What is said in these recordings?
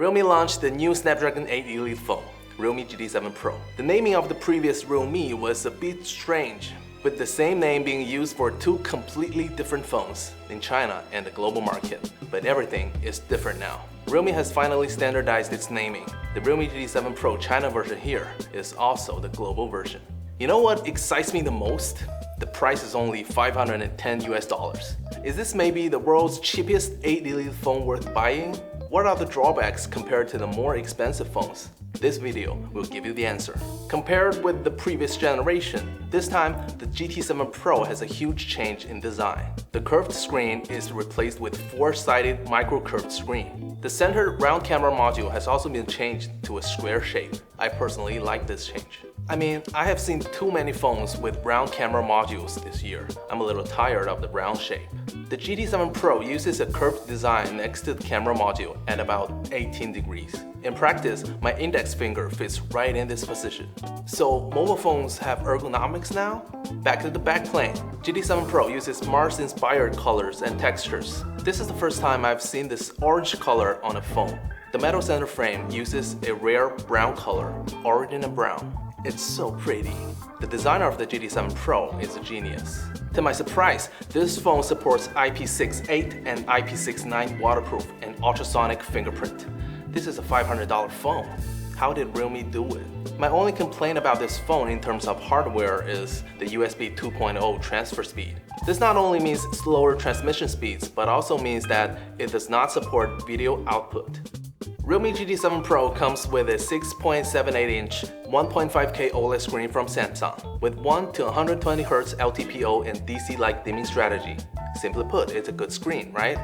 Realme launched the new Snapdragon 8 Elite phone, Realme GT7 Pro. The naming of the previous Realme was a bit strange, with the same name being used for two completely different phones in China and the global market. But everything is different now. Realme has finally standardized its naming. The Realme GT7 Pro China version here is also the global version. You know what excites me the most? The price is only $510 US. Is this maybe the world's cheapest 8 Elite phone worth buying? What are the drawbacks compared to the more expensive phones? This video will give you the answer. Compared with the previous generation, this time the GT7 Pro has a huge change in design. The curved screen is replaced with four-sided micro-curved screen. The center round camera module has also been changed to a square shape. I personally like this change. I mean, I have seen too many phones with round camera modules this year. I'm a little tired of the round shape. The GT7 Pro uses a curved design next to the camera module at about 18 degrees. In practice, my index finger fits right in this position. So mobile phones have ergonomics now? Back to the backplane. GT7 Pro uses Mars-inspired colors and textures. This is the first time I've seen this orange color on a phone. The metal center frame uses a rare brown color, Origin Brown. It's so pretty. The designer of the GT7 Pro is a genius. To my surprise, this phone supports IP68 and IP69 waterproof and ultrasonic fingerprint. This is a $500 phone. How did Realme do it? My only complaint about this phone in terms of hardware is the USB 2.0 transfer speed. This not only means slower transmission speeds, but also means that it does not support video output. Realme GT7 Pro comes with a 6.78-inch 1.5K OLED screen from Samsung with 1 to 120 Hz LTPO and DC-like dimming strategy. Simply put, it's a good screen, right?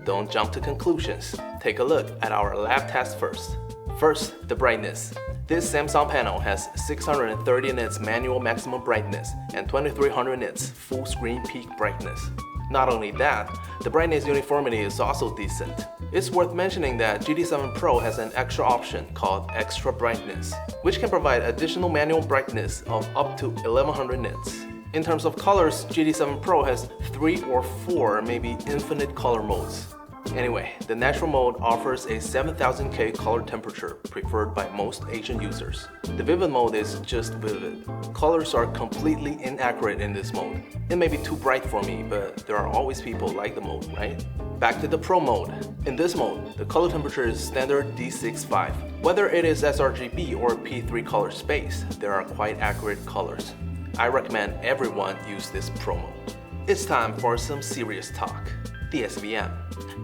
Don't jump to conclusions. Take a look at our lab test first. First, the brightness. This Samsung panel has 630 nits manual maximum brightness and 2300 nits full screen peak brightness. Not only that, the brightness uniformity is also decent. It's worth mentioning that GT7 Pro has an extra option called Extra Brightness, which can provide additional manual brightness of up to 1100 nits. In terms of colors, GT7 Pro has 3 or 4, maybe infinite color modes. Anyway, the natural mode offers a 7000K color temperature preferred by most Asian users. The vivid mode is just vivid. Colors are completely inaccurate in this mode. It may be too bright for me, but there are always people like the mode, right? Back to the Pro mode. In this mode, the color temperature is standard D65. Whether it is sRGB or P3 color space, there are quite accurate colors. I recommend everyone use this Pro mode. It's time for some serious talk. The SVM.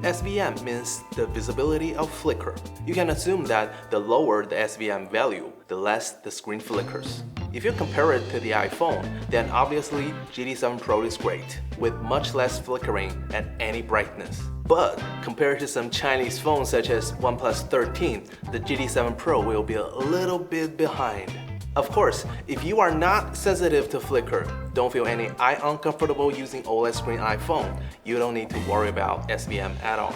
SVM means the visibility of flicker. You can assume that the lower the SVM value, the less the screen flickers. If you compare it to the iPhone, then obviously GT7 Pro is great, with much less flickering at any brightness. But compared to some Chinese phones such as OnePlus 13, the GT7 Pro will be a little bit behind. Of course, if you are not sensitive to flicker, don't feel any eye uncomfortable using OLED screen iPhone, you don't need to worry about SVM at all.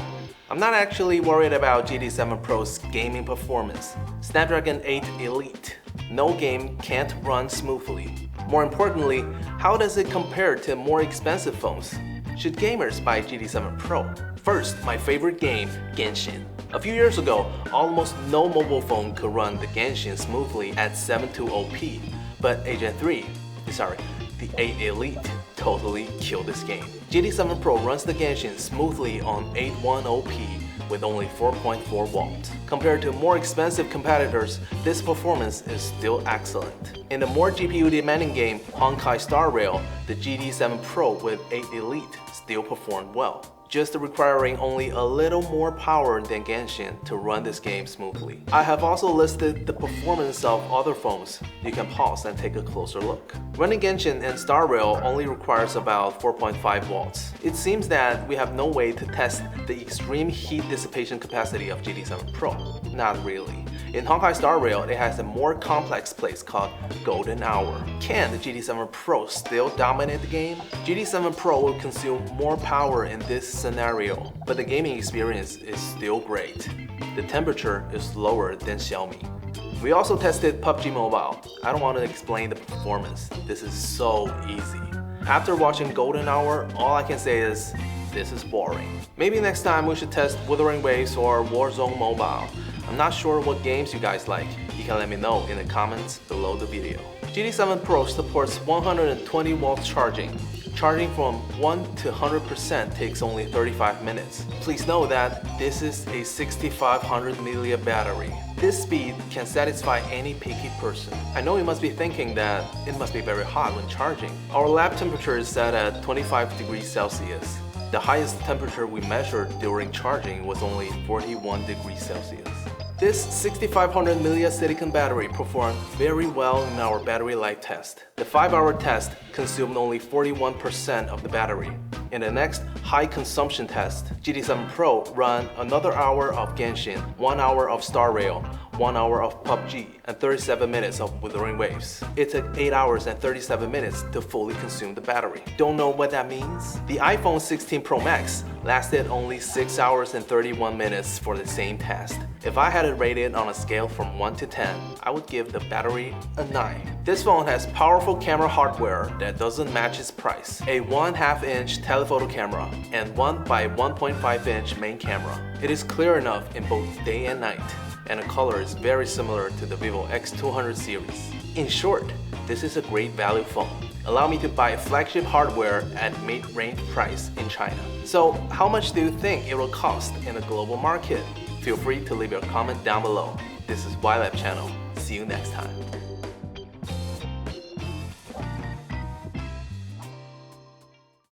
I'm not actually worried about GT7 Pro's gaming performance. Snapdragon 8 Elite. No game can't run smoothly. More importantly, how does it compare to more expensive phones? Should gamers buy GT7 Pro? First, my favorite game, Genshin. A few years ago, almost no mobile phone could run the Genshin smoothly at 720p, but the 8 Elite totally killed this game. GT7 Pro runs the Genshin smoothly on 810p with only 4.4 watts. Compared to more expensive competitors, this performance is still excellent. In the more GPU demanding game, Honkai Star Rail, the GT7 Pro with 8 Elite still performed well, just requiring only a little more power than Genshin to run this game smoothly. I have also listed the performance of other phones. You can pause and take a closer look. Running Genshin and Star Rail only requires about 4.5 watts. It seems that we have no way to test the extreme heat dissipation capacity of GT7 Pro. Not really. In Honkai Star Rail, it has a more complex place called Golden Hour. Can the GT7 Pro still dominate the game? GT7 Pro will consume more power in this scenario, but the gaming experience is still great. The temperature is lower than Xiaomi. We also tested PUBG Mobile. I don't want to explain the performance. This is so easy. After watching Golden Hour, all I can say is, this is boring. Maybe next time we should test Wuthering Waves or Warzone Mobile. I'm not sure what games you guys like. You can let me know in the comments below the video. GT7 Pro supports 120 watts charging. Charging from 1 to 100% takes only 35 minutes. Please know that this is a 6500 mAh battery. This speed can satisfy any picky person. I know you must be thinking that it must be very hot when charging. Our lab temperature is set at 25 degrees Celsius. The highest temperature we measured during charging was only 41 degrees Celsius. This 6500 mAh silicon battery performed very well in our battery life test. The 5-hour test consumed only 41% of the battery. In the next high consumption test, GT7 Pro ran another hour of Genshin, 1 hour of Star Rail, 1 hour of PUBG, and 37 minutes of Wuthering Waves. It took 8 hours and 37 minutes to fully consume the battery. Don't know what that means? The iPhone 16 Pro Max lasted only 6 hours and 31 minutes for the same test. If I had it rated on a scale from 1 to 10, I would give the battery a 9. This phone has powerful camera hardware that doesn't match its price. A 1/2-inch telephoto camera and 1 by 1.5-inch main camera. It is clear enough in both day and night, and the color is very similar to the Vivo X200 series. In short, this is a great value phone. Allow me to buy flagship hardware at mid-range price in China. So how much do you think it will cost in the global market? Feel free to leave your comment down below. This is YLab channel. See you next time.